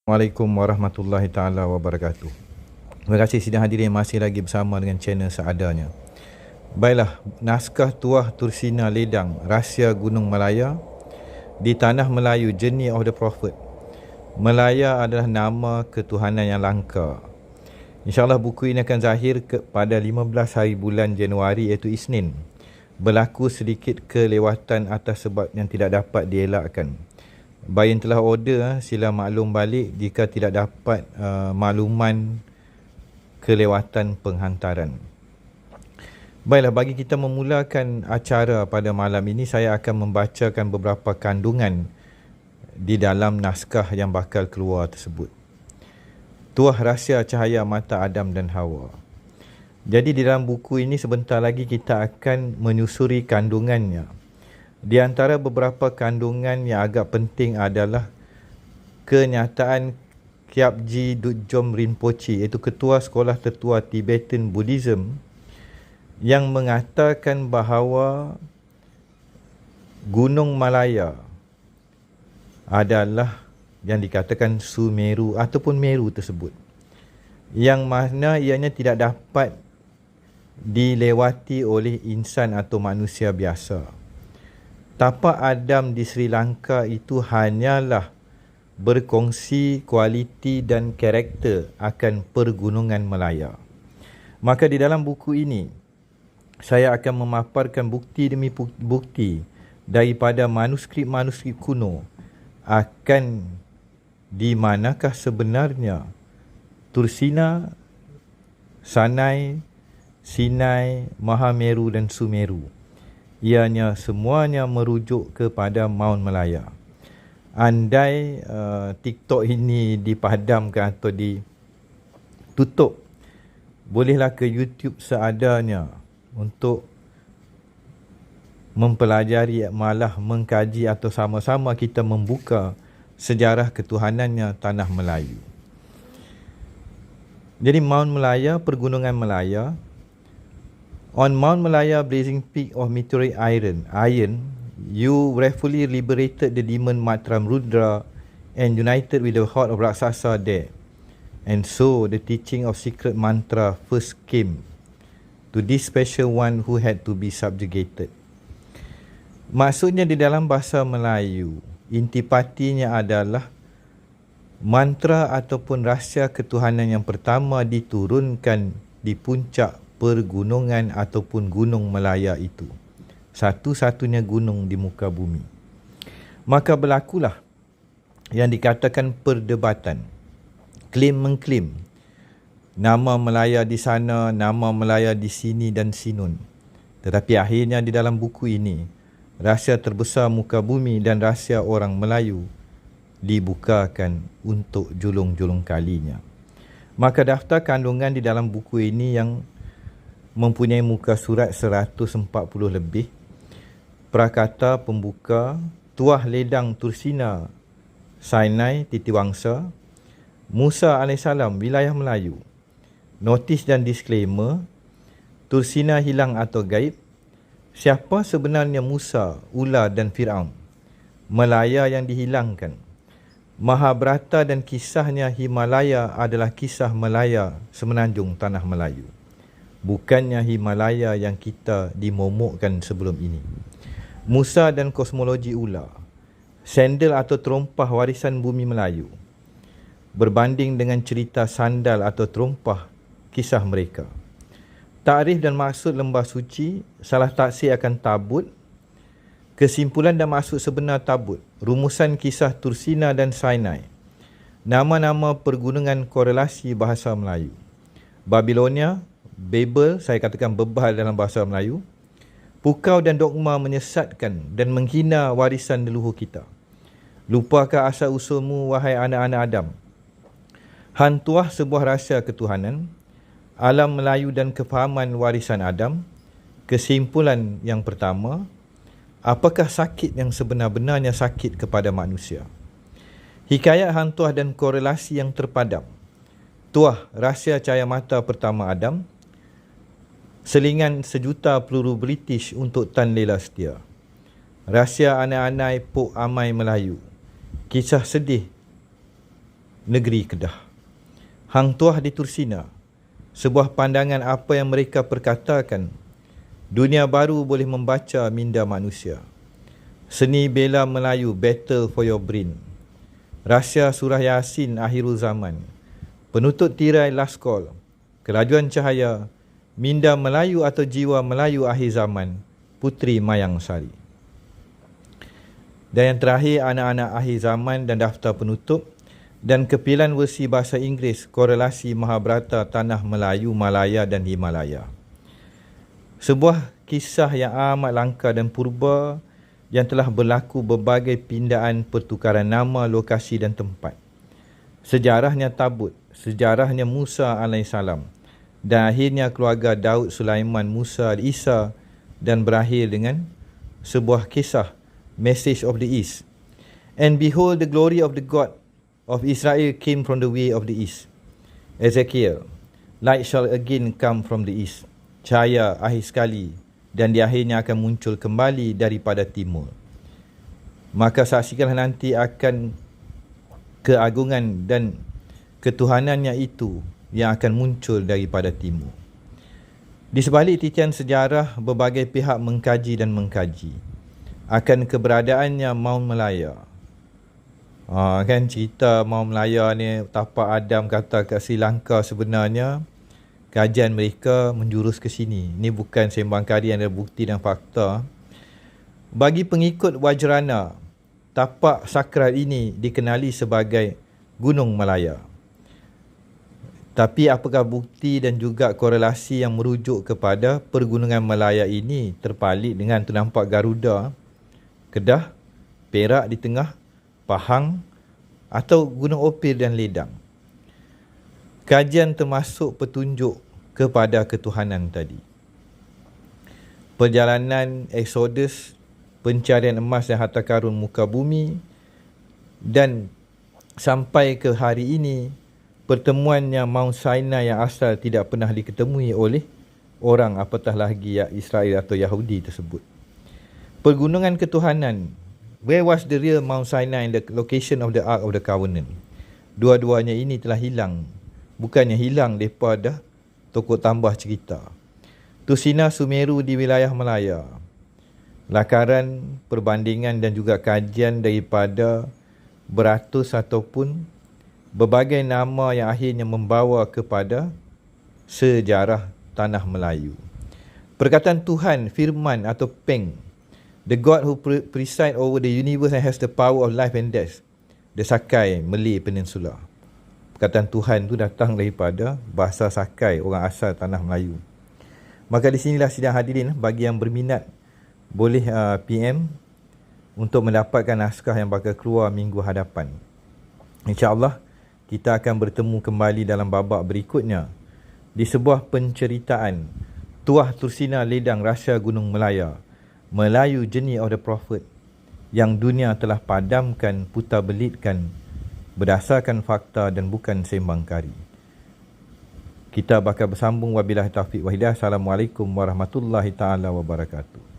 Assalamualaikum warahmatullahi taala wabarakatuh. Terima kasih sidang hadirin masih lagi bersama dengan channel seadanya. Baiklah, naskah Tuah Tursina Ledang, Rahsia Gunung Melaya di Tanah Melayu, Journey of the Prophet. Melaya adalah nama ketuhanan yang langka. InsyaAllah buku ini akan zahir pada 15 hari bulan Januari iaitu Isnin. Berlaku sedikit kelewatan atas sebab yang tidak dapat dielakkan. Bagi yang telah order, sila maklum balik jika tidak dapat makluman kelewatan penghantaran. Baiklah, bagi kita memulakan acara pada malam ini, saya akan membacakan beberapa kandungan di dalam naskah yang bakal keluar tersebut. Tuah Rahsia Cahaya Mata Adam dan Hawa. Jadi di dalam buku ini sebentar lagi kita akan menyusuri kandungannya. Di antara beberapa kandungan yang agak penting adalah kenyataan Kyabji Dudjom Rinpoche, iaitu Ketua Sekolah Tertua Tibetan Buddhism, yang mengatakan bahawa Gunung Malaya adalah yang dikatakan Sumeru ataupun Meru tersebut, yang mana ianya tidak dapat dilewati oleh insan atau manusia biasa. Tapak Adam di Sri Lanka itu hanyalah berkongsi kualiti dan karakter akan pergunungan Melaya. Maka di dalam buku ini, saya akan memaparkan bukti demi bukti daripada manuskrip-manuskrip kuno akan di manakah sebenarnya Tursina, Sanai, Sinai, Mahameru dan Sumeru. Ianya semuanya merujuk kepada Mount Melaya. Andai TikTok ini dipadamkan atau ditutup, bolehlah ke YouTube seadanya untuk mempelajari, malah mengkaji atau sama-sama kita membuka sejarah ketuhanannya Tanah Melayu. Jadi Mount Melaya, Pergunungan Melaya. On Mount Melaya, blazing peak of meteoric iron, you rightfully liberated the demon Matram Rudra and united with the horde of Raksasa there. And so the teaching of secret mantra first came to this special one who had to be subjugated. Maksudnya di dalam bahasa Melayu, intipatinya adalah mantra ataupun rahsia ketuhanan yang pertama diturunkan di puncak pergunungan ataupun Gunung Melaya itu. Satu-satunya gunung di muka bumi. Maka berlakulah yang dikatakan perdebatan. Klaim-mengklaim. Nama Melaya di sana, nama Melaya di sini dan sinun. Tetapi akhirnya di dalam buku ini, rahsia terbesar muka bumi dan rahsia orang Melayu dibukakan untuk julung-julung kalinya. Maka daftar kandungan di dalam buku ini yang mempunyai muka surat 140 lebih. Prakata pembuka, Tuah Ledang Tursina Sinai Titiwangsa, Musa AS Wilayah Melayu, notis dan disclaimer, Tursina hilang atau gaib, siapa sebenarnya Musa, Ular dan Fir'aun, Melaya yang dihilangkan, Mahabharata dan kisahnya Himalaya adalah kisah Melaya semenanjung Tanah Melayu. Bukannya Himalaya yang kita dimomokkan sebelum ini. Musa dan kosmologi ular. Sandal atau terompah warisan bumi Melayu. Berbanding dengan cerita sandal atau terompah kisah mereka. Takrif dan maksud lembah suci, salah taksir akan tabut. Kesimpulan dan maksud sebenar tabut. Rumusan kisah Tursina dan Sinai. Nama-nama pergunungan korelasi bahasa Melayu. Babilonia, Babel, saya katakan bebal dalam bahasa Melayu. Pukau dan dogma menyesatkan dan menghina warisan leluhur kita. Lupakah asal usulmu, wahai anak-anak Adam? Hantuah sebuah rahsia ketuhanan, alam Melayu dan kefahaman warisan Adam. Kesimpulan yang pertama, apakah sakit yang sebenar-benarnya sakit kepada manusia? Hikayat hantuah dan korelasi yang terpadam. Tuah rahsia cahaya mata pertama Adam. Selingan sejuta peluru British untuk Tan Lela Setia. Rahsia anai-anai Pok Amai Melayu. Kisah sedih negeri Kedah. Hang Tuah di Tursina, sebuah pandangan apa yang mereka perkatakan, dunia baru boleh membaca minda manusia. Seni bela Melayu, battle for your brain. Rahsia Surah Yasin akhirul zaman. Penutup tirai last call. Kelajuan cahaya, minda Melayu atau jiwa Melayu akhir zaman, Puteri Mayang Sari. Dan yang terakhir, anak-anak akhir zaman dan daftar penutup, dan kepilihan versi bahasa Inggeris, korelasi Mahabharata Tanah Melayu, Malaya dan Himalaya. Sebuah kisah yang amat langka dan purba yang telah berlaku berbagai pindaan pertukaran nama, lokasi dan tempat. Sejarahnya tabut, sejarahnya Musa AS, dan akhirnya keluarga Daud, Sulaiman, Musa, Isa, dan berakhir dengan sebuah kisah, Message of the East. And behold, the glory of the God of Israel came from the way of the east. Ezekiel, light shall again come from the east. Cahaya akhir sekali dan di akhirnya akan muncul kembali daripada timur. Maka saksikanlah nanti akan keagungan dan ketuhanannya itu yang akan muncul daripada timur. Di sebalik titian sejarah, berbagai pihak mengkaji dan mengkaji akan keberadaannya Maun Melaya. Kan cerita Maun Melaya ni, tapak Adam kata kat Sri Lanka, sebenarnya kajian mereka menjurus ke sini. Ini bukan sembang kari yang ada bukti dan fakta. Bagi pengikut Wajrana, tapak sakral ini dikenali sebagai Gunung Melaya. Tapi apakah bukti dan juga korelasi yang merujuk kepada pergunungan Melaya ini terpalit dengan tu nampak Garuda, Kedah, Perak di tengah, Pahang atau Gunung Opir dan Ledang? Kajian termasuk petunjuk kepada ketuhanan tadi. Perjalanan Exodus, pencarian emas dan harta karun muka bumi, dan sampai ke hari ini, pertemuannya Mount Sinai yang asal tidak pernah diketemui oleh orang apatah lagi Israel atau Yahudi tersebut. Pergunungan ketuhanan, where was the real Mount Sinai and the location of the Ark of the Covenant? Dua-duanya ini telah hilang. Bukannya hilang, mereka dah tokok tambah cerita. Tursina Sumeru di wilayah Melaya. Lakaran, perbandingan dan juga kajian daripada beratus ataupun berbagai nama yang akhirnya membawa kepada sejarah tanah Melayu. Perkataan Tuhan, firman atau Peng, the God who preside over the universe and has the power of life and death, the Sakai, Malay Peninsula. Perkataan Tuhan tu datang daripada bahasa Sakai, orang asal tanah Melayu. Maka di sinilah sidang hadirin, bagi yang berminat boleh PM untuk mendapatkan naskah yang bakal keluar minggu hadapan. InsyaAllah kita akan bertemu kembali dalam babak berikutnya di sebuah penceritaan Tuah Tursina Ledang Rahsia Gunung Melaya, Melayu Journey of the Prophet, yang dunia telah padamkan, putar belitkan berdasarkan fakta dan bukan sembang kari. Kita bakal bersambung. Wabillahi taufiq wa hidayah. Assalamualaikum warahmatullahi taala wabarakatuh.